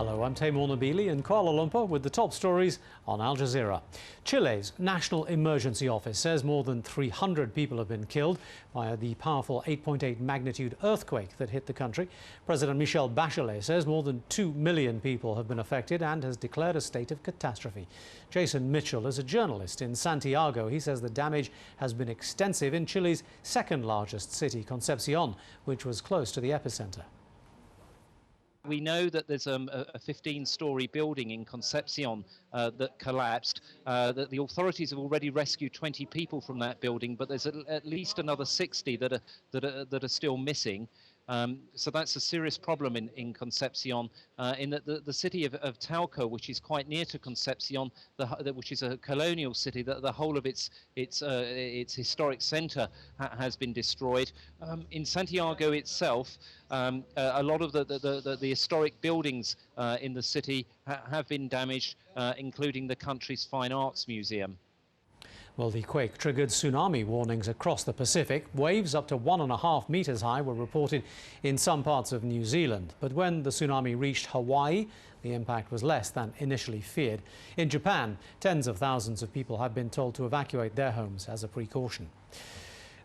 Hello, I'm Taimur Nabili in Kuala Lumpur with the top stories on Al Jazeera. Chile's National Emergency Office says more than 300 people have been killed by the powerful 8.8 magnitude earthquake that hit the country. President Michelle Bachelet says more than 2 million people have been affected and has declared a state of catastrophe. Jason Mitchell is a journalist in Santiago. He says the damage has been extensive in Chile's second largest city, Concepcion, which was close to the epicenter. We know that there's a 15-story building in Concepcion that collapsed, that the authorities have already rescued 20 people from that building, but there's at least another 60 that are still missing. So that's a serious problem in Concepcion, in that the city of Talca, which is quite near to Concepcion, which is a colonial city, that the whole of its historic centre has been destroyed. In Santiago itself, a lot of the historic buildings in the city have been damaged, including the country's Fine Arts Museum. Well, the quake triggered tsunami warnings across the Pacific. Waves up to 1.5 meters high were reported in some parts of New Zealand. But when the tsunami reached Hawaii, the impact was less than initially feared. In Japan, tens of thousands of people have been told to evacuate their homes as a precaution.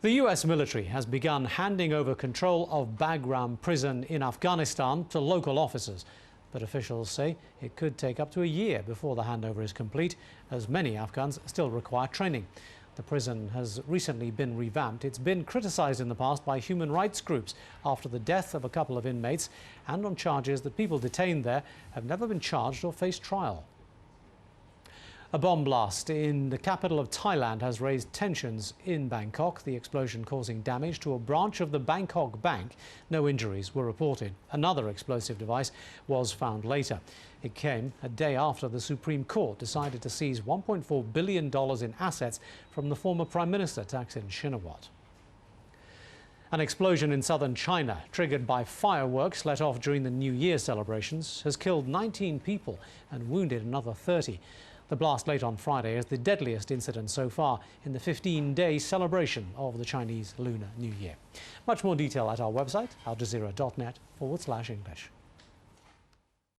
The US military has begun handing over control of Bagram prison in Afghanistan to local officers. But officials say it could take up to a year before the handover is complete, as many Afghans still require training. The prison has recently been revamped. It's been criticized in the past by human rights groups after the death of a couple of inmates and on charges that people detained there have never been charged or faced trial. A bomb blast in the capital of Thailand has raised tensions in Bangkok, the explosion causing damage to a branch of the Bangkok bank. No injuries were reported. Another explosive device was found later. It came a day after the Supreme Court decided to seize $1.4 billion in assets from the former Prime Minister, Thaksin Shinawatra. An explosion in southern China, triggered by fireworks let off during the New Year celebrations, has killed 19 people and wounded another 30. The blast late on Friday is the deadliest incident so far in the 15-day celebration of the Chinese Lunar New Year. Much more detail at our website, aljazeera.net/English.